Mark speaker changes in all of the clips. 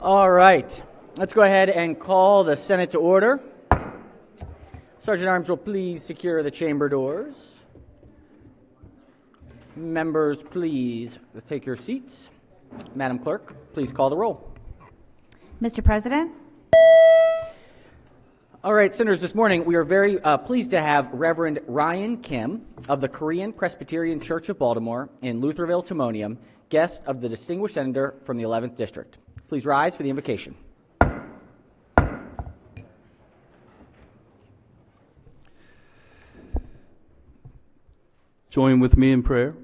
Speaker 1: All right, let's go ahead and call the Senate to order. Sergeant Arms will please secure the chamber doors. Members, please take your seats. Madam Clerk, please call the roll.
Speaker 2: Mr. President?
Speaker 1: All right, Senators, this morning we are very pleased to have Reverend Ryan Kim of the Korean Presbyterian Church of Baltimore in Lutherville, Timonium, guest of the distinguished senator from the 11th District. Please rise for the invocation.
Speaker 3: Join with me in prayer.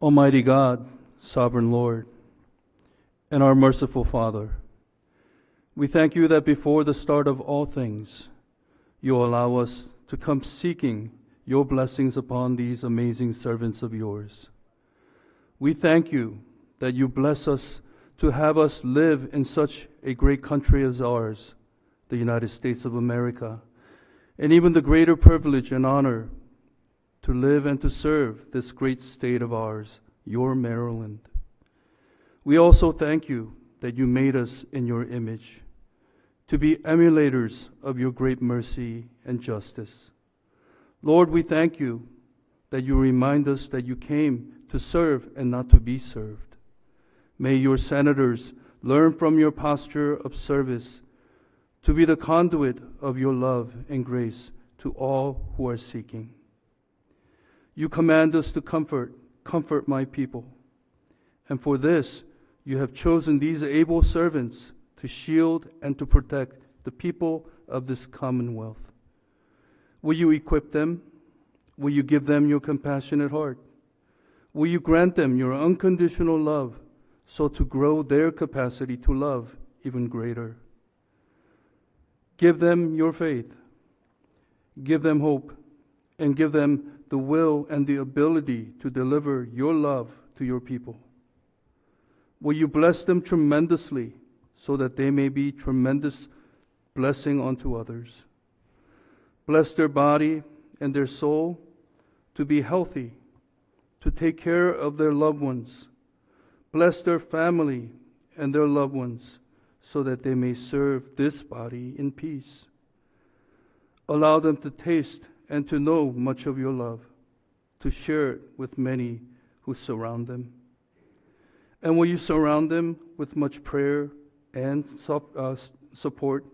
Speaker 3: Almighty God, Sovereign Lord, and our merciful Father, we thank you that before the start of all things, you allow us to come seeking your blessings upon these amazing servants of yours. We thank you that you bless us to have us live in such a great country as ours, the United States of America, and even the greater privilege and honor to live and to serve this great state of ours, your Maryland. We also thank you that you made us in your image, to be emulators of your great mercy and justice. Lord, we thank you that you remind us that you came to serve and not to be served. May your senators learn from your posture of service to be the conduit of your love and grace to all who are seeking. You command us to comfort my people. And for this, you have chosen these able servants to shield and to protect the people of this commonwealth. Will you equip them? Will you give them your compassionate heart? Will you grant them your unconditional love so to grow their capacity to love even greater? Give them your faith. Give them hope, and give them the will and the ability to deliver your love to your people. Will you bless them tremendously so that they may be tremendous blessing unto others? Bless their body and their soul to be healthy, to take care of their loved ones. Bless their family and their loved ones so that they may serve this body in peace. Allow them to taste and to know much of your love, to share it with many who surround them. And will you surround them with much prayer and support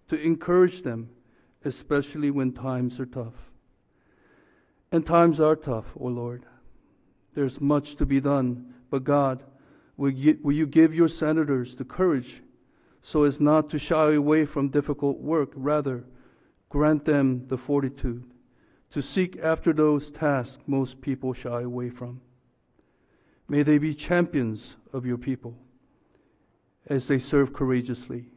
Speaker 3: to encourage them, especially when times are tough. And times are tough, O Lord. There's much to be done, but God, will you give your senators the courage so as not to shy away from difficult work, rather grant them the fortitude to seek after those tasks most people shy away from. May they be champions of your people as they serve courageously.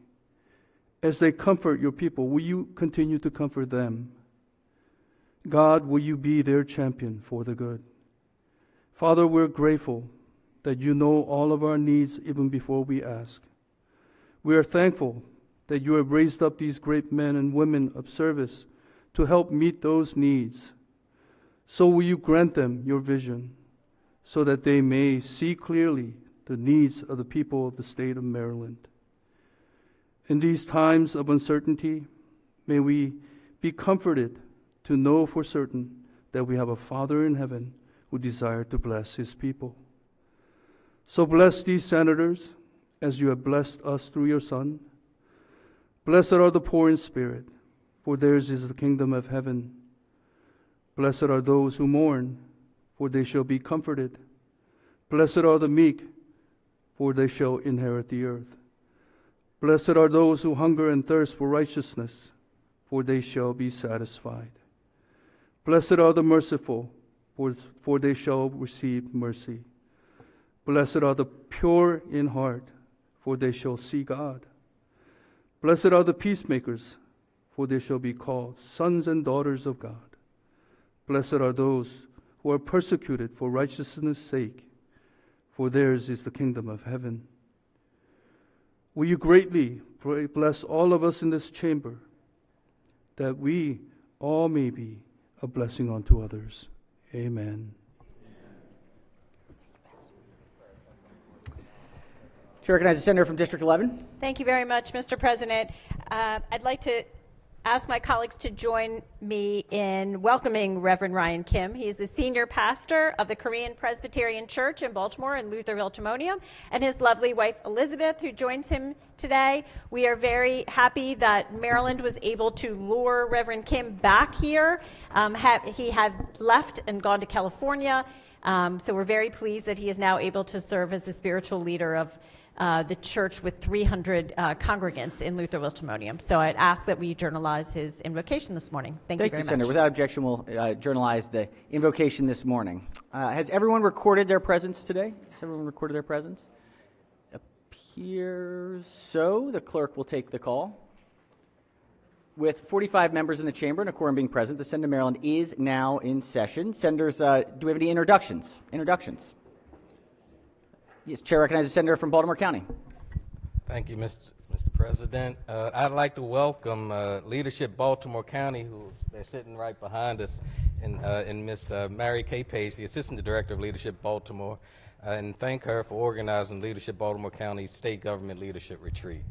Speaker 3: As they comfort your people, will you continue to comfort them? God, will you be their champion for the good? Father, we're grateful that you know all of our needs even before we ask. We are thankful that you have raised up these great men and women of service to help meet those needs. So will you grant them your vision so that they may see clearly the needs of the people of the state of Maryland. In these times of uncertainty, may we be comforted to know for certain that we have a Father in heaven who desires to bless his people. So bless these senators as you have blessed us through your Son. Blessed are the poor in spirit, for theirs is the kingdom of heaven. Blessed are those who mourn, for they shall be comforted. Blessed are the meek, for they shall inherit the earth. Blessed are those who hunger and thirst for righteousness, for they shall be satisfied. Blessed are the merciful, for they shall receive mercy. Blessed are the pure in heart, for they shall see God. Blessed are the peacemakers, for they shall be called sons and daughters of God. Blessed are those who are persecuted for righteousness' sake, for theirs is the kingdom of heaven. Will you greatly bless all of us in this chamber, that we all may be a blessing unto others. Amen.
Speaker 1: Chair recognizes the senator from District 11.
Speaker 4: Thank you very much, Mr. President. I'd like to ask my colleagues to join me in welcoming Reverend Ryan Kim. He is the senior pastor of the Korean Presbyterian Church in Baltimore and Lutherville, Timonium, and his lovely wife, Elizabeth, who joins him today. We are very happy that Maryland was able to lure Reverend Kim back here. He had left and gone to California, so we're very pleased that he is now able to serve as the spiritual leader of the church with 300 congregants in Lutherville, Timonium. So I'd ask that we journalize his invocation this morning. Thank you very much.
Speaker 1: Senator. Without objection, we'll journalize the invocation this morning. Has everyone recorded their presence today? Has everyone recorded their presence? Appears so. The clerk will take the call. With 45 members in the chamber and a quorum being present, the Senate of Maryland is now in session. Senators, do we have any introductions? Yes, Chair recognizes the senator from Baltimore County.
Speaker 5: Thank you, Mr. President. I'd like to welcome Leadership Baltimore County, they're sitting right behind us, and Ms. Mary Kay Page, the Assistant Director of Leadership Baltimore, and thank her for organizing Leadership Baltimore County's State Government Leadership Retreat.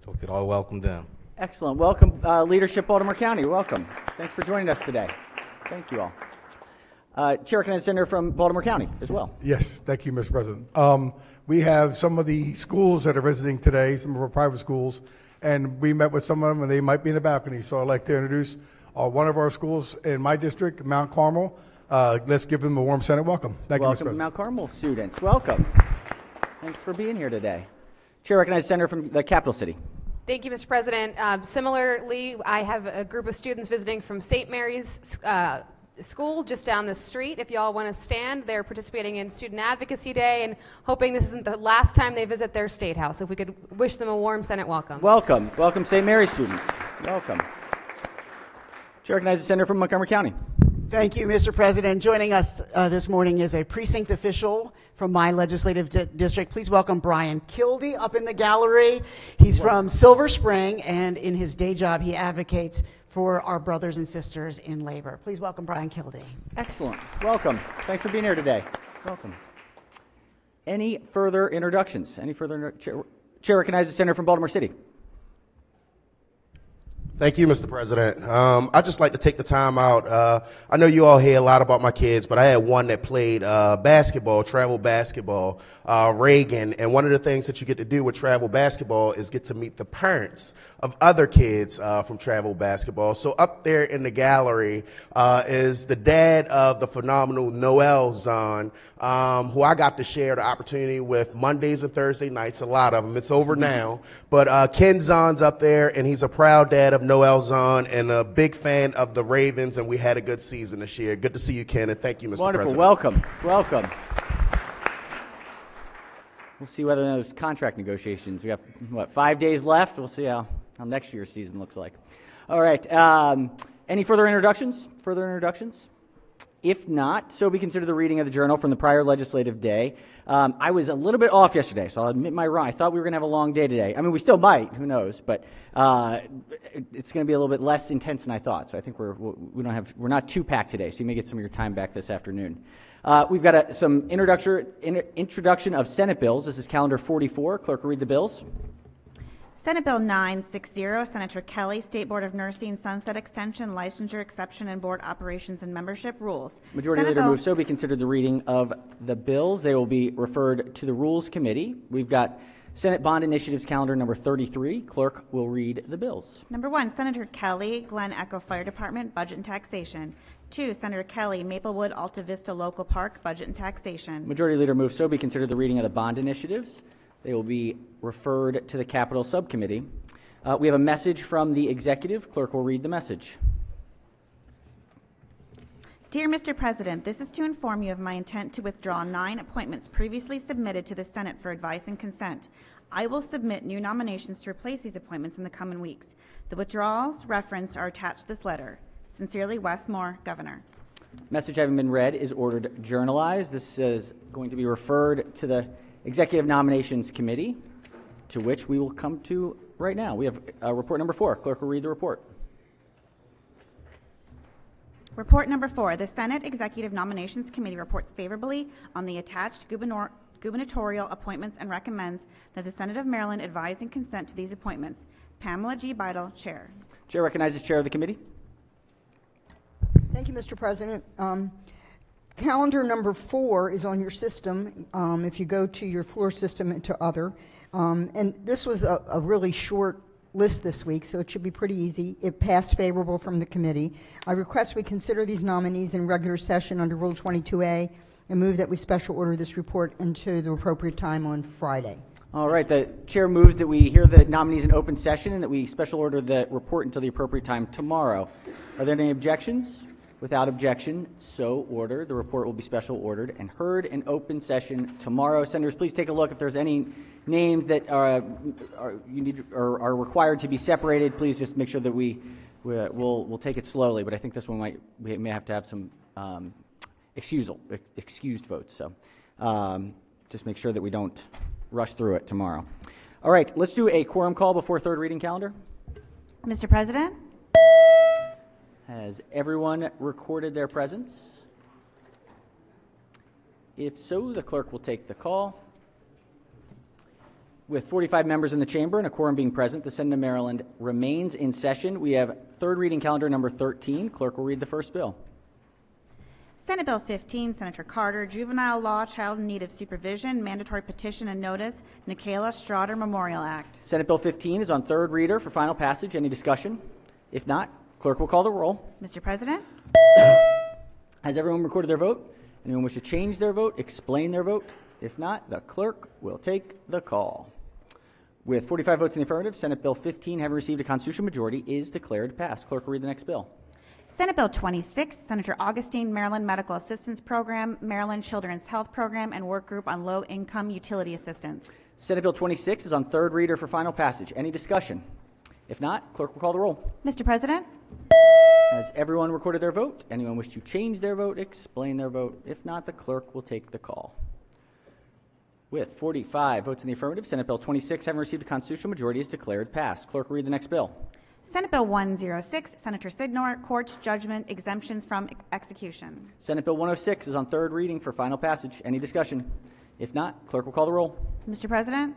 Speaker 5: So we could all welcome them.
Speaker 1: Excellent. Welcome, Leadership Baltimore County. Welcome. Thanks for joining us today. Thank you all. Chair recognizes the senator from Baltimore County as well.
Speaker 6: Yes, thank you, Mr. President. We have some of the schools that are visiting today, some of our private schools, and we met with some of them, and they might be in the balcony. So I'd like to introduce one of our schools in my district, Mount Carmel. Let's give them a warm Senate welcome. Thank you, Mr. President.
Speaker 1: Welcome, Mount Carmel students. Welcome. Thanks for being here today. Chair recognizes the senator from the capital city.
Speaker 7: Thank you, Mr. President. Similarly, I have a group of students visiting from St. Mary's School just down the street. If y'all want to stand, they're participating in Student Advocacy Day and hoping this isn't the last time they visit their state house. If we could wish them a warm Senate welcome.
Speaker 1: Welcome. Welcome, St. Mary's students. Welcome. Chair recognizes the senator from Montgomery County.
Speaker 8: Thank you, Mr. President. Joining us this morning is a precinct official from my legislative district. Please welcome Brian Kildee up in the gallery. He's from Silver Spring, and in his day job, he advocates for our brothers and sisters in labor. Please welcome Brian Kildee.
Speaker 1: Excellent. Welcome. Thanks for being here today. Welcome. Any further introductions? Chair recognizes the senator from Baltimore City.
Speaker 9: Thank you, Mr. President. I'd just like to take the time out. I know you all hear a lot about my kids, but I had one that played basketball, travel basketball, Reagan. And one of the things that you get to do with travel basketball is get to meet the parents of other kids from travel basketball. So up there in the gallery is the dad of the phenomenal Noel Zahn, who I got to share the opportunity with Mondays and Thursday nights, a lot of them. It's over now. But Ken Zahn's up there, and he's a proud dad of Noel Zahn and a big fan of the Ravens, and we had a good season this year. Good to see you, Ken, and thank you, Mr.
Speaker 1: Wonderful.
Speaker 9: President.
Speaker 1: Welcome. We'll see whether those contract negotiations, we have, 5 days left? We'll see how next year's season looks like. All right. Any further introductions? If not, so be considered the reading of the journal from the prior legislative day. I was a little bit off yesterday, so I'll admit my wrong. I thought we were going to have a long day today. I mean, we still might. Who knows? But it's going to be a little bit less intense than I thought. So I think we're not too packed today. So you may get some of your time back this afternoon. We've got some introduction of Senate bills. This is calendar 44. Clerk will read the bills.
Speaker 2: Senate Bill 960, Senator Kelly, State Board of Nursing Sunset Extension, Licensure Exception, and Board Operations and Membership Rules.
Speaker 1: Majority Leader moves so be considered the reading of the bills. They will be referred to the Rules Committee. We've got Senate Bond Initiatives calendar number 33. Clerk will read the bills.
Speaker 2: Number 1, Senator Kelly, Glen Echo Fire Department, Budget and Taxation. 2, Senator Kelly, Maplewood Alta Vista Local Park, Budget and Taxation.
Speaker 1: Majority Leader moves so be considered the reading of the bond initiatives. They will be referred to the Capital Subcommittee. We have a message from the executive. Clerk will read the message.
Speaker 2: Dear Mr. President, this is to inform you of my intent to withdraw 9 appointments previously submitted to the Senate for advice and consent. I will submit new nominations to replace these appointments in the coming weeks. The withdrawals referenced are attached to this letter. Sincerely, Wes Moore, Governor.
Speaker 1: Message having been read is ordered journalized. This is going to be referred to the Executive Nominations Committee, to which we will come to right now. We have report number 4. Clerk will read the report.
Speaker 2: Report number 4. The Senate Executive Nominations Committee reports favorably on the attached gubernatorial appointments and recommends that the Senate of Maryland advise and consent to these appointments. Pamela G. Beidle, Chair.
Speaker 1: Chair recognizes Chair of the committee.
Speaker 10: Thank you, Mr. President. Calendar number 4 is on your system. If you go to your floor system and to other, and this was a really short list this week, so it should be pretty easy. It passed favorable from the committee. I request we consider these nominees in regular session under Rule 22A and move that we special order this report into the appropriate time on Friday.
Speaker 1: All right, the chair moves that we hear the nominees in open session and that we special order the report until the appropriate time tomorrow. Are there any objections? Without objection, so ordered. The report will be special ordered and heard in open session tomorrow. Senators, please take a look. If there's any names that are required to be separated, please just make sure that we'll take it slowly. But I think this one we may have to have some excused votes. So just make sure that we don't rush through it tomorrow. All right, let's do a quorum call before third reading calendar.
Speaker 2: Mr. President?
Speaker 1: Has everyone recorded their presence? If so, the clerk will take the call. With 45 members in the chamber and a quorum being present, the Senate of Maryland remains in session. We have third reading calendar number 13. Clerk will read the first bill.
Speaker 2: Senate Bill 15, Senator Carter, Juvenile Law, Child in Need of Supervision, Mandatory Petition and Notice, Nicaila Strotter Memorial Act.
Speaker 1: Senate Bill 15 is on third reader for final passage. Any discussion? If not, clerk will call the roll.
Speaker 2: Mr. President?
Speaker 1: Has everyone recorded their vote? Anyone wish to change their vote, explain their vote? If not, the clerk will take the call. With 45 votes in the affirmative, Senate Bill 15, having received a constitutional majority, is declared passed. Clerk will read the next bill.
Speaker 2: Senate Bill 26, Senator Augustine, Maryland Medical Assistance Program, Maryland Children's Health Program, and Work Group on Low Income Utility Assistance.
Speaker 1: Senate Bill 26 is on third reader for final passage. Any discussion? If not, clerk will call the roll.
Speaker 2: Mr. President?
Speaker 1: Has everyone recorded their vote? Anyone wish to change their vote, explain their vote? If not, the clerk will take the call. With 45 votes in the affirmative, Senate Bill 26, having received a constitutional majority, is declared passed. Clerk will read the next bill.
Speaker 2: Senate Bill 106, Senator Signor, Court's Judgment Exemptions from Execution.
Speaker 1: Senate Bill 106 is on third reading for final passage. Any discussion? If not, clerk will call the roll.
Speaker 2: Mr. President?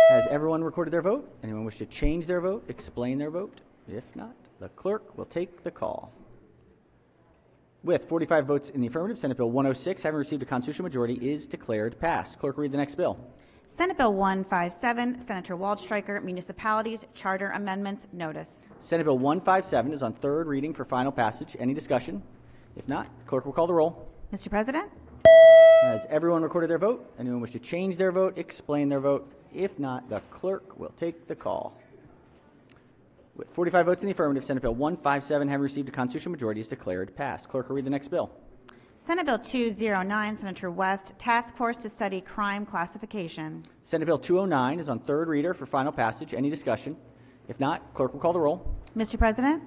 Speaker 1: Has everyone recorded their vote? Anyone wish to change their vote, explain their vote? If not, the clerk will take the call. With 45 votes in the affirmative, Senate Bill 106, having received a constitutional majority, is declared passed. Clerk will read the next bill.
Speaker 2: Senate Bill 157, Senator Waldstreicher, Municipalities, Charter Amendments, Notice.
Speaker 1: Senate Bill 157 is on third reading for final passage. Any discussion? If not, clerk will call the roll.
Speaker 2: Mr. President?
Speaker 1: Has everyone recorded their vote? Anyone wish to change their vote, explain their vote? If not, the clerk will take the call. With 45 votes in the affirmative, Senate Bill 157, having received a constitutional majority, is declared passed. Clerk will read the next bill.
Speaker 2: Senate Bill 209, Senator West, Task Force to Study Crime Classification.
Speaker 1: Senate Bill 209 is on third reader for final passage. Any discussion? If not, clerk will call the roll.
Speaker 2: Mr. President?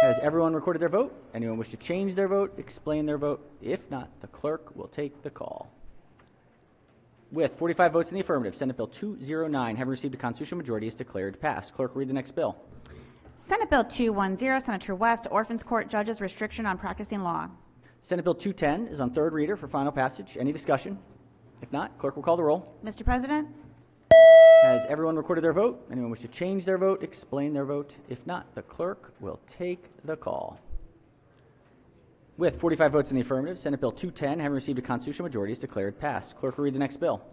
Speaker 1: Has everyone recorded their vote? Anyone wish to change their vote, explain their vote? If not, the clerk will take the call. With 45 votes in the affirmative, Senate Bill 209, having received a constitutional majority, is declared passed. Clerk will read the next bill.
Speaker 2: Senate Bill 210, Senator West, Orphans Court Judges Restriction on Practicing Law.
Speaker 1: Senate Bill 210 is on third reader for final passage. Any discussion? If not, clerk will call the roll.
Speaker 2: Mr. President?
Speaker 1: Has everyone recorded their vote? Anyone wish to change their vote, explain their vote? If not, the clerk will take the call. With 45 votes in the affirmative, Senate Bill 210, having received a constitutional majority, is declared passed. Clerk will read the next bill.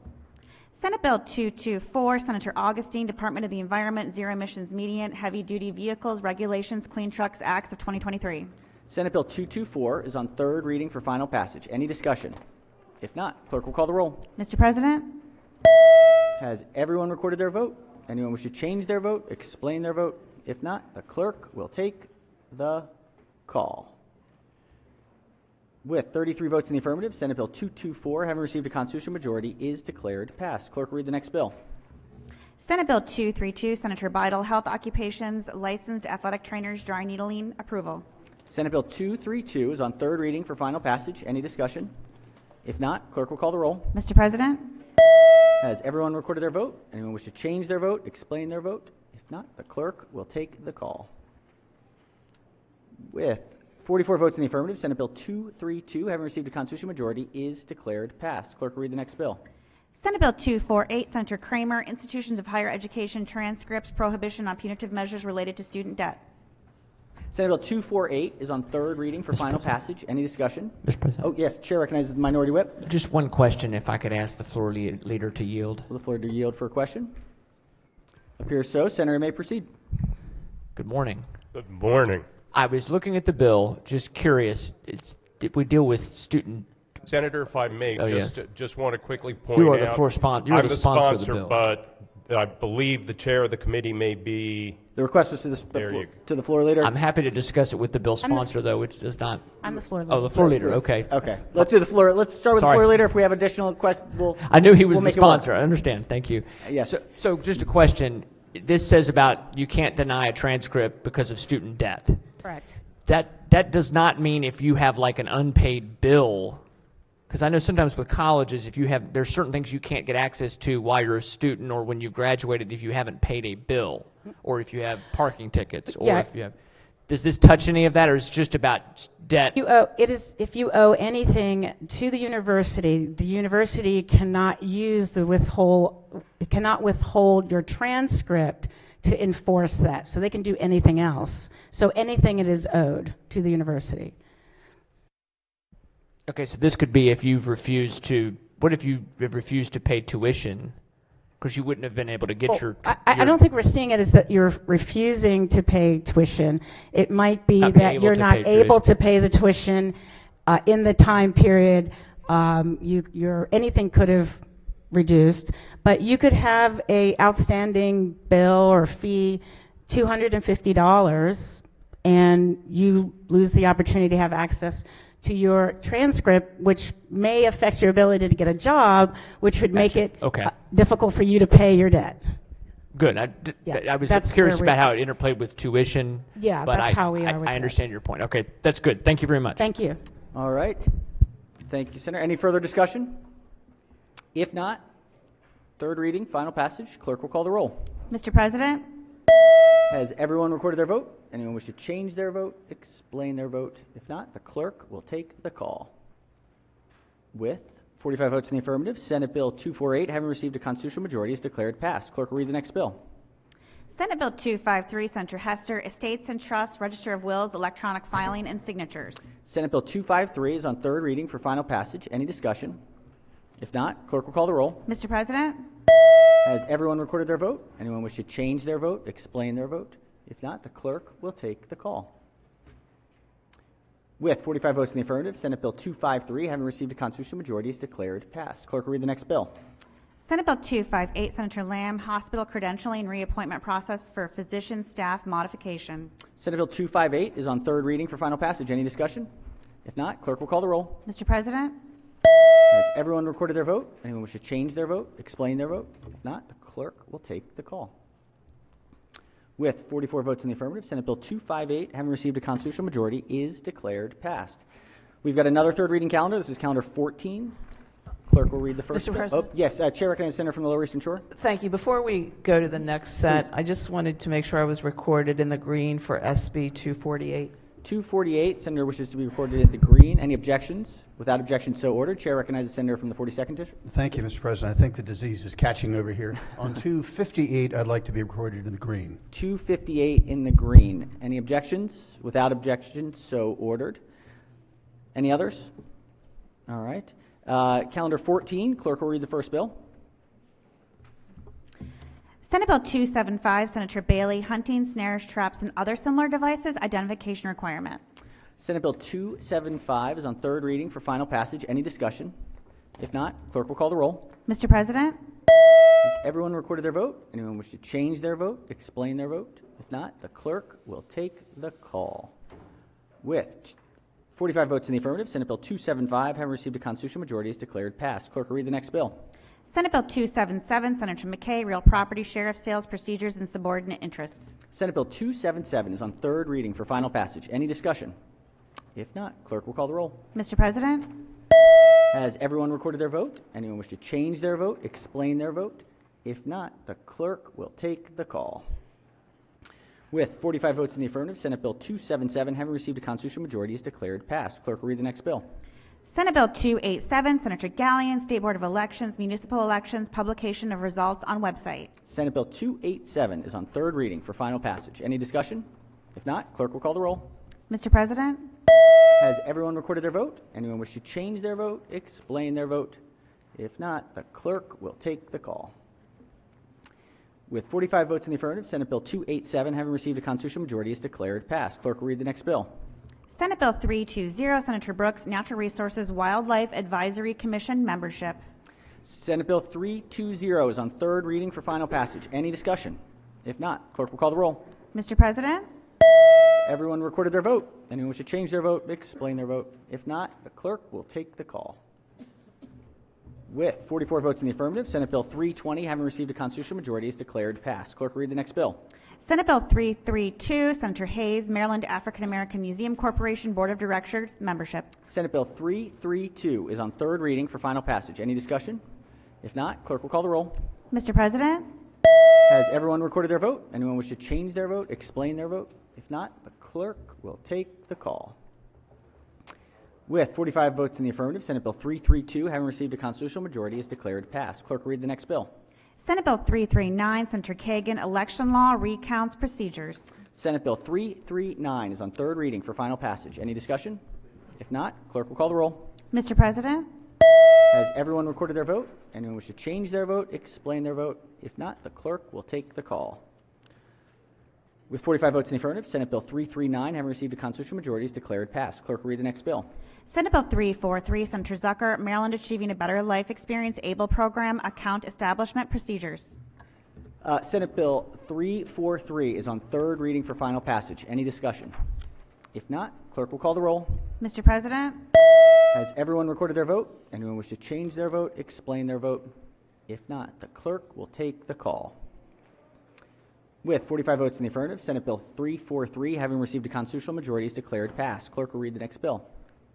Speaker 2: Senate Bill 224, Senator Augustine, Department of the Environment, Zero Emissions Median, Heavy Duty Vehicles, Regulations, Clean Trucks Acts of 2023.
Speaker 1: Senate Bill 224 is on third reading for final passage. Any discussion? If not, clerk will call the roll.
Speaker 2: Mr. President?
Speaker 1: Has everyone recorded their vote? Anyone wish to change their vote, explain their vote? If not, the clerk will take the call. With 33 votes in the affirmative, Senate Bill 224, having received a constitutional majority, is declared passed. Clerk will read the next bill.
Speaker 2: Senate Bill 232, Senator Beidle, Health Occupations, Licensed Athletic Trainers, Dry Needling, approval.
Speaker 1: Senate Bill 232 is on third reading for final passage. Any discussion? If not, clerk will call the roll.
Speaker 2: Mr. President?
Speaker 1: Has everyone recorded their vote? Anyone wish to change their vote, explain their vote? If not, the clerk will take the call. With 44 votes in the affirmative, Senate Bill 232, having received a constitutional majority, is declared passed. Clerk will read the next bill.
Speaker 2: Senate Bill 248, Senator Kramer, Institutions of Higher Education Transcripts, Prohibition on Punitive Measures Related to Student Debt.
Speaker 1: Senate Bill 248 is on third reading for final passage. Any discussion?
Speaker 11: Mr. President.
Speaker 1: Oh, yes, Chair recognizes the Minority Whip.
Speaker 11: Just one question, if I could ask the floor leader to yield.
Speaker 1: Will the floor to yield for a question? Appears so. Senator may proceed.
Speaker 11: Good morning.
Speaker 12: Good morning.
Speaker 11: I was looking at the bill, just curious. Did we deal with student?
Speaker 12: Senator, if I may,
Speaker 11: Oh,
Speaker 12: just want to quickly point
Speaker 11: You
Speaker 12: out.
Speaker 11: are the floor sponsor. You are
Speaker 12: I'm
Speaker 11: the
Speaker 12: the
Speaker 11: sponsor of the
Speaker 12: sponsor,
Speaker 11: bill.
Speaker 12: but I believe the chair of the committee may be.
Speaker 1: The request was to the floor leader.
Speaker 11: I'm happy to discuss it with the bill sponsor, though, which does not.
Speaker 2: I'm the floor leader.
Speaker 11: Oh, the floor leader. Okay.
Speaker 1: Okay. Let's do the floor. Let's start with
Speaker 11: Sorry.
Speaker 1: the floor leader. If we have additional questions,
Speaker 11: I knew he was
Speaker 1: we'll
Speaker 11: the
Speaker 1: make it work.
Speaker 11: sponsor. I understand. Thank you.
Speaker 1: Yes.
Speaker 11: So just a question. This says about you can't deny a transcript because of student debt.
Speaker 2: Correct.
Speaker 11: That does not mean if you have like an unpaid bill, because I know sometimes with colleges, if you have, there's certain things you can't get access to while you're a student or when you've graduated if you haven't paid a bill, or if you have parking tickets, or
Speaker 13: Yeah.
Speaker 11: if you have. Does this touch any of that, or is it just about debt?
Speaker 13: If you owe anything to the university cannot withhold your transcript to enforce that. So they can do anything else. So anything it is owed to the university.
Speaker 11: Okay, so this could be if you've refused to. What if you have refused to pay tuition? Because you wouldn't have been able to get your.
Speaker 13: I don't think we're seeing it as that you're refusing to pay tuition. It might be
Speaker 11: Not being
Speaker 13: that
Speaker 11: able
Speaker 13: you're
Speaker 11: to
Speaker 13: not
Speaker 11: pay
Speaker 13: able
Speaker 11: tuition.
Speaker 13: to pay the tuition in the time period. Anything could have reduced, but you could have a outstanding bill or fee, $250, and you lose the opportunity to have access to your transcript, which may affect your ability to get a job, which would make it
Speaker 11: Okay.
Speaker 13: difficult for you to pay your debt.
Speaker 11: Good.
Speaker 13: Yeah,
Speaker 11: I was
Speaker 13: that's
Speaker 11: curious
Speaker 13: where we-
Speaker 11: about how it interplayed with tuition.
Speaker 13: Yeah,
Speaker 11: but
Speaker 13: that's how we are with
Speaker 11: I
Speaker 13: that.
Speaker 11: understand your point. Okay, that's good. Thank you very much.
Speaker 13: Thank you.
Speaker 1: All right. Thank you, Senator. Any further discussion? If not, third reading, final passage. Clerk will call the roll.
Speaker 2: Mr. President,
Speaker 1: Has everyone recorded their vote? Anyone wish to change their vote, explain their vote? If not, the clerk will take the call. With 45 votes in the affirmative, Senate Bill 248, having received a constitutional majority, is declared passed. Clerk will read the next bill.
Speaker 2: Senate Bill 253, Senator Hester, Estates and Trusts, Register of Wills, Electronic Filing and Signatures.
Speaker 1: Senate Bill 253 is on third reading for final passage. Any discussion? If not, clerk will call the roll.
Speaker 2: Mr. President,
Speaker 1: Has everyone recorded their vote? Anyone wish to change their vote, explain their vote? If not, the clerk will take the call. With 45 votes in the affirmative, Senate Bill 253, having received a constitutional majority, is declared passed. Clerk will read the next bill.
Speaker 2: Senate Bill 258, Senator Lamb, Hospital Credentialing and Reappointment Process for Physician Staff Modification.
Speaker 1: Senate Bill 258 is on third reading for final passage. Any discussion? If not, clerk will call the roll.
Speaker 2: Mr. President,
Speaker 1: Has everyone recorded their vote? Anyone wish to change their vote, explain their vote? If not, the clerk will take the call. With 44 votes in the affirmative, Senate Bill 258, having received a constitutional majority, is declared passed. We've got another third reading calendar. This is calendar 14. Clerk will read the first.
Speaker 14: Mr. President?
Speaker 1: Oh, yes, Chair recognizes Senator from the Lower Eastern Shore.
Speaker 14: Thank you. Before we go to the next set,
Speaker 1: Please.
Speaker 14: I just wanted to make sure I was recorded in the green for SB 248.
Speaker 1: 248, Senator wishes to be recorded in the green. Any objections? Without objection, so ordered. Chair recognizes Senator from the 42nd District.
Speaker 15: Thank you, Mr. President. I think the disease is catching over here. On 258, I'd like to be recorded in the green.
Speaker 1: 258 in the green. Any objections? Without objection, so ordered. Any others? All right. Calendar 14, clerk will read the first bill.
Speaker 2: Senate Bill 275, Senator Bailey, Hunting, Snares, Traps, and Other Similar Devices, Identification Requirement.
Speaker 1: Senate Bill 275 is on third reading for final passage. Any discussion? If not, clerk will call the roll.
Speaker 2: Mr. President,
Speaker 1: Has everyone recorded their vote? Anyone wish to change their vote, explain their vote? If not, the clerk will take the call. With 45 votes in the affirmative, Senate Bill 275, having received a constitutional majority, is declared passed. Clerk will read the next bill.
Speaker 2: Senate Bill 277, Senator McKay, Real Property, Sheriff Sales Procedures, and Subordinate Interests.
Speaker 1: Senate Bill 277 is on third reading for final passage. Any discussion? If not, clerk will call the roll.
Speaker 2: Mr. President,
Speaker 1: Has everyone recorded their vote? Anyone wish to change their vote, explain their vote? If not, the clerk will take the call. With 45 votes in the affirmative, Senate Bill 277, having received a constitutional majority, is declared passed. Clerk will read the next bill.
Speaker 2: Senate Bill 287, Senator Gallion, State Board of Elections, Municipal Elections, publication of results on website.
Speaker 1: Senate Bill 287 is on third reading for final passage. Any discussion? If not, clerk will call the roll.
Speaker 2: Mr. President,
Speaker 1: Has everyone recorded their vote? Anyone wish to change their vote, explain their vote? If not, the clerk will take the call. With 45 votes in the affirmative, Senate Bill 287, having received a constitutional majority, is declared passed. Clerk will read the next bill.
Speaker 2: Senate Bill 320, Senator Brooks, Natural Resources Wildlife Advisory Commission membership.
Speaker 1: Senate Bill 320 is on third reading for final passage. Any discussion? If not, clerk will call the roll.
Speaker 2: Mr. President,
Speaker 1: Everyone recorded their vote. Anyone wish to change their vote, explain their vote? If not, the clerk will take the call. With 44 votes in the affirmative, Senate Bill 320, having received a constitutional majority, is declared passed. Clerk will read the next bill.
Speaker 2: Senate Bill 332, Senator Hayes, Maryland African American Museum Corporation Board of Directors membership.
Speaker 1: Senate Bill 332 is on third reading for final passage. Any discussion? If not, clerk will call the roll.
Speaker 2: Mr. President,
Speaker 1: Has everyone recorded their vote? Anyone wish to change their vote, explain their vote? If not, the clerk will take the call. With 45 votes in the affirmative, Senate Bill 332, having received a constitutional majority, is declared passed. Clerk will read the next bill.
Speaker 2: Senate Bill 339, Senator Kagan, Election Law Recounts Procedures.
Speaker 1: Senate Bill 339 is on third reading for final passage. Any discussion? If not, clerk will call the roll.
Speaker 2: Mr. President,
Speaker 1: Has everyone recorded their vote? Anyone wish to change their vote, explain their vote? If not, the clerk will take the call. With 45 votes in the affirmative, Senate Bill 339, having received a constitutional majority, is declared passed. Clerk will read the next bill.
Speaker 2: Senate Bill 343, Senator Zucker, Maryland Achieving a Better Life Experience ABLE Program Account Establishment Procedures.
Speaker 1: Senate Bill 343 is on third reading for final passage. Any discussion? If not, clerk will call the roll.
Speaker 2: Mr. President,
Speaker 1: Has everyone recorded their vote? Anyone wish to change their vote, explain their vote? If not, the clerk will take the call. With 45 votes in the affirmative, Senate Bill 343, having received a constitutional majority, is declared passed. Clerk will read the next bill.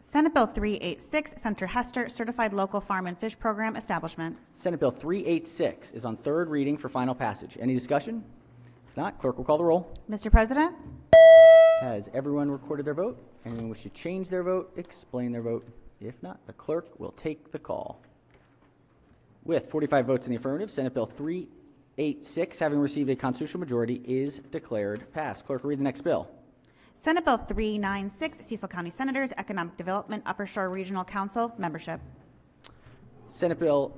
Speaker 2: Senate Bill 386, Senator Hester, Certified Local Farm and Fish Program Establishment.
Speaker 1: Senate Bill 386 is on third reading for final passage. Any discussion? If not, clerk will call the roll.
Speaker 2: Mr. President,
Speaker 1: Has everyone recorded their vote? Anyone wish to change their vote, explain their vote? If not, the clerk will take the call. With 45 votes in the affirmative, Senate Bill 386, having received a constitutional majority, is declared passed. Clerk will read the next bill.
Speaker 2: Senate Bill 396, Cecil County Senators, Economic Development, Upper Shore Regional Council membership.
Speaker 1: Senate Bill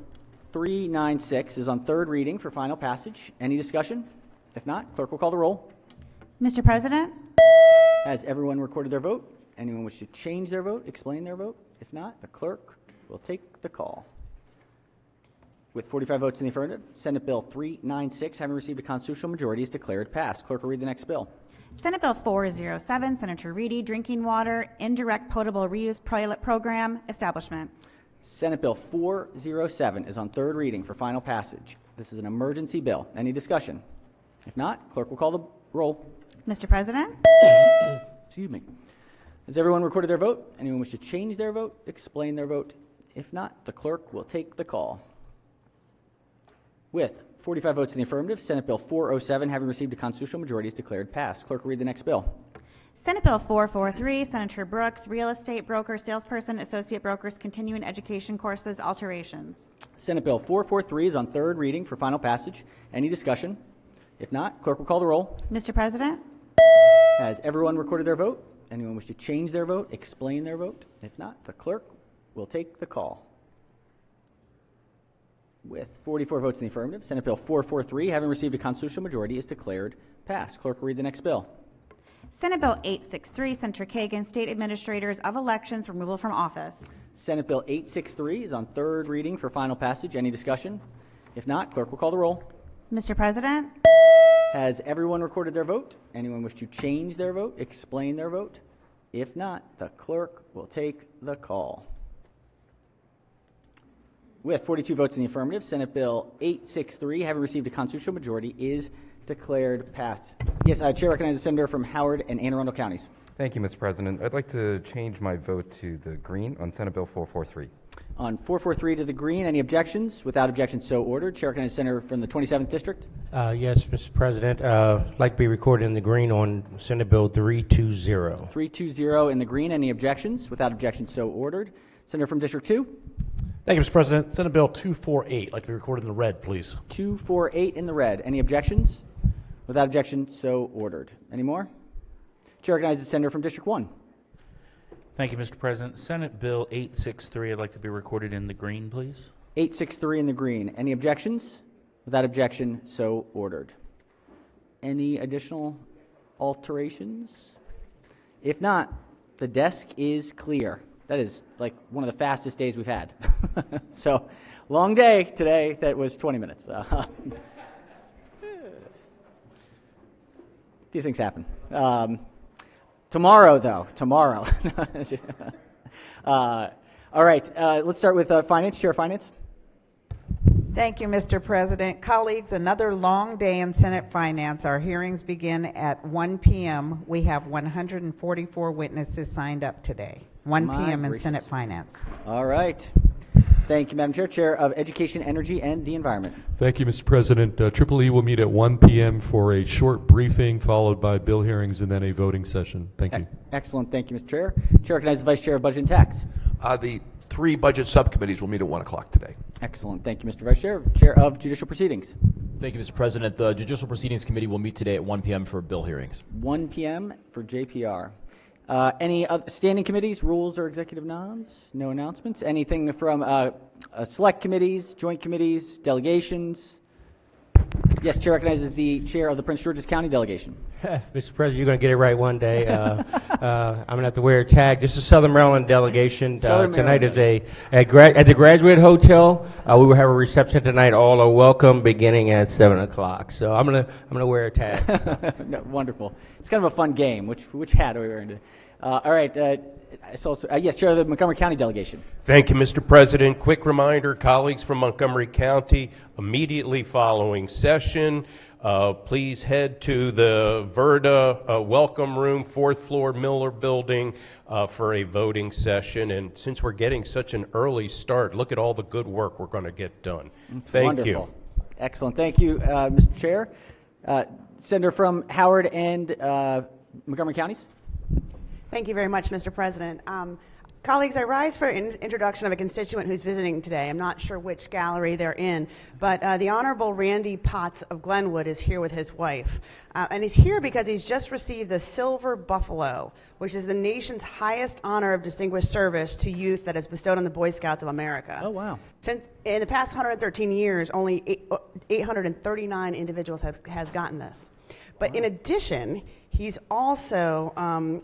Speaker 1: 396 is on third reading for final passage. Any discussion? If not, clerk will call the roll.
Speaker 2: Mr. President,
Speaker 1: Has everyone recorded their vote? Anyone wish to change their vote, explain their vote? If not, the clerk will take the call. With 45 votes in the affirmative, Senate Bill 396, having received a constitutional majority, is declared passed. Clerk will read the next bill.
Speaker 2: Senate Bill 407, Senator Reedy, Drinking Water Indirect Potable Reuse Pilot Program Establishment.
Speaker 1: Senate Bill 407 is on third reading for final passage. This is an emergency bill. Any discussion? If not, clerk will call the roll.
Speaker 2: Mr. President,
Speaker 1: Excuse me. Has everyone recorded their vote? Anyone wish to change their vote, explain their vote? If not, the clerk will take the call. With 45 votes in the affirmative, Senate Bill 407, having received a constitutional majority, is declared passed. Clerk will read the next bill.
Speaker 2: Senate Bill 443, Senator Brooks, Real Estate Broker, Salesperson, Associate Brokers, Continuing Education Courses, alterations.
Speaker 1: Senate Bill 443 is on third reading for final passage. Any discussion? If not, clerk will call the roll.
Speaker 2: Mr. President,
Speaker 1: Has everyone recorded their vote? Anyone wish to change their vote, explain their vote? If not, the clerk will take the call. With 44 votes in the affirmative, Senate Bill 443, having received a constitutional majority, is declared passed. Clerk will read the next bill.
Speaker 2: Senate Bill 863, Senator Kagan, State Administrators of Elections, removal from office.
Speaker 1: Senate Bill 863 is on third reading for final passage. Any discussion? If not, clerk will call the roll.
Speaker 2: Mr. President,
Speaker 1: Has everyone recorded their vote? Anyone wish to change their vote, explain their vote? If not, the clerk will take the call. With 42 votes in the affirmative, Senate Bill 863, having received a constitutional majority, is declared passed. Yes, Chair recognizes the senator from Howard and Anne Arundel counties.
Speaker 16: Thank you, Mr. President. I'd like to change my vote to the green on Senate Bill 443.
Speaker 1: On 443 to the green, any objections? Without objection, so ordered. Chair recognizes the senator from the 27th district.
Speaker 17: Yes, Mr. President. Like to be recorded in the green on Senate Bill 320.
Speaker 1: 320 in the green, any objections? Without objection, so ordered. Senator from District 2.
Speaker 18: Thank you, Mr. President. Senate Bill 248, like to be recorded in the red, please.
Speaker 1: 248 in the red. Any objections? Without objection, so ordered. Any more? Chair recognizes the Senator from District 1.
Speaker 19: Thank you, Mr. President. Senate Bill 863, I'd like to be recorded in the green, please.
Speaker 1: 863 in the green. Any objections? Without objection, so ordered. Any additional alterations? If not, the desk is clear. That is like one of the fastest days we've had. So, long day today. That was 20 minutes. These things happen. Tomorrow, though. Tomorrow. All right. Let's start with Finance. Chair of Finance.
Speaker 20: Thank you, Mr. President. Colleagues, another long day in Senate Finance. Our hearings begin at 1 p.m. We have 144 witnesses signed up today. 1 p.m. in Senate Finance.
Speaker 1: All right. Thank you, Madam Chair. Chair of Education, Energy, and the Environment.
Speaker 21: Thank you, Mr. President. Triple E will meet at 1 p.m. for a short briefing, followed by bill hearings and then a voting session. Thank you.
Speaker 1: Excellent. Thank you, Mr. Chair. Chair recognizes the Vice Chair of Budget and Tax.
Speaker 22: The 3 budget subcommittees will meet at 1 o'clock today.
Speaker 1: Excellent. Thank you, Mr. Vice Chair. Chair of Judicial Proceedings.
Speaker 23: Thank you, Mr. President. The Judicial Proceedings Committee will meet today at 1 p.m. for bill hearings.
Speaker 1: 1 p.m. for JPR. Any other standing committees, rules, or executive noms? No announcements. Anything from select committees, joint committees, delegations? Yes, Chair recognizes the Chair of the Prince George's County Delegation.
Speaker 17: Mr. President, you're going to get it right one day. I'm going to have to wear a tag. This is Southern Maryland delegation. Tonight is at the Graduate Hotel. We will have a reception tonight. All are welcome, beginning at 7 o'clock. So I'm gonna wear a tag. So.
Speaker 1: No, wonderful. It's kind of a fun game. Which hat are we wearing today? All right. Yes, Chair of the Montgomery County Delegation.
Speaker 12: Thank you, Mr. President. Quick reminder, colleagues from Montgomery County, immediately following session, please head to the Verda Welcome Room, 4th floor Miller Building, for a voting session. And since we're getting such an early start, look at all the good work we're going to get done. Thank you.
Speaker 1: Excellent. Thank you, Mr. Chair. Senator from Howard and Montgomery Counties.
Speaker 24: Thank you very much, Mr. President. Colleagues, I rise for introduction of a constituent who's visiting today. I'm not sure which gallery they're in, but the Honorable Randy Potts of Glenwood is here with his wife. And he's here because he's just received the Silver Buffalo, which is the nation's highest honor of distinguished service to youth that is bestowed on the Boy Scouts of America.
Speaker 1: Oh, wow.
Speaker 24: Since in the past 113 years, only 839 individuals has gotten this. But in addition, he's also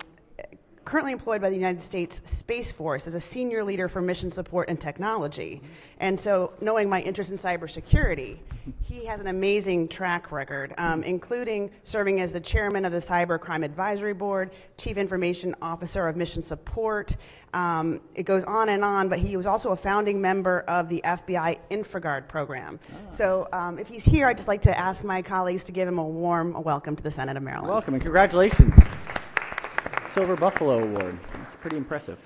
Speaker 24: currently employed by the United States Space Force as a senior leader for mission support and technology. And so, knowing my interest in cybersecurity, he has an amazing track record, including serving as the chairman of the Cybercrime Advisory Board, chief information officer of mission support. It goes on, but he was also a founding member of the FBI InfraGard program. So if he's here, I'd just like to ask my colleagues to give him a warm welcome to the Senate of Maryland.
Speaker 1: Welcome and congratulations. Silver Buffalo Award. That's pretty impressive.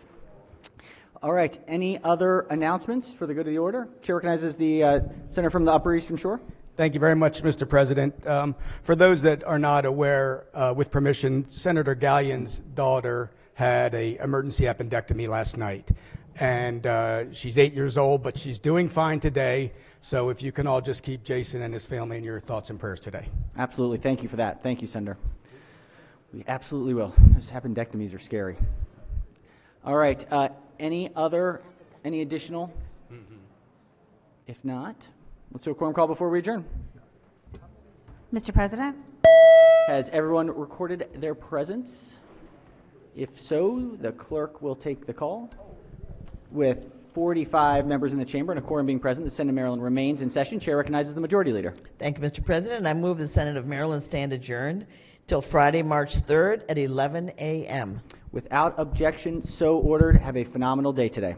Speaker 1: All right. Any other announcements for the good of the order? Chair recognizes the Senator from the Upper Eastern Shore.
Speaker 25: Thank you very much, Mr. President. For those that are not aware, with permission, Senator Gallion's daughter had an emergency appendectomy last night. And she's 8 years old, but she's doing fine today. So if you can all just keep Jason and his family in your thoughts and prayers today.
Speaker 1: Absolutely. Thank you for that. Thank you, Senator. We absolutely will. Those appendectomies are scary. All right. Any additional? If not, let's do a quorum call before we adjourn.
Speaker 2: Mr. President?
Speaker 1: Has everyone recorded their presence? If so, the clerk will take the call. With 45 members in the chamber and a quorum being present, the Senate of Maryland remains in session. Chair recognizes the Majority Leader.
Speaker 14: Thank you, Mr. President. I move the Senate of Maryland stand adjourned till Friday, March 3rd at 11 a.m.
Speaker 1: Without objection, so ordered. Have a phenomenal day today.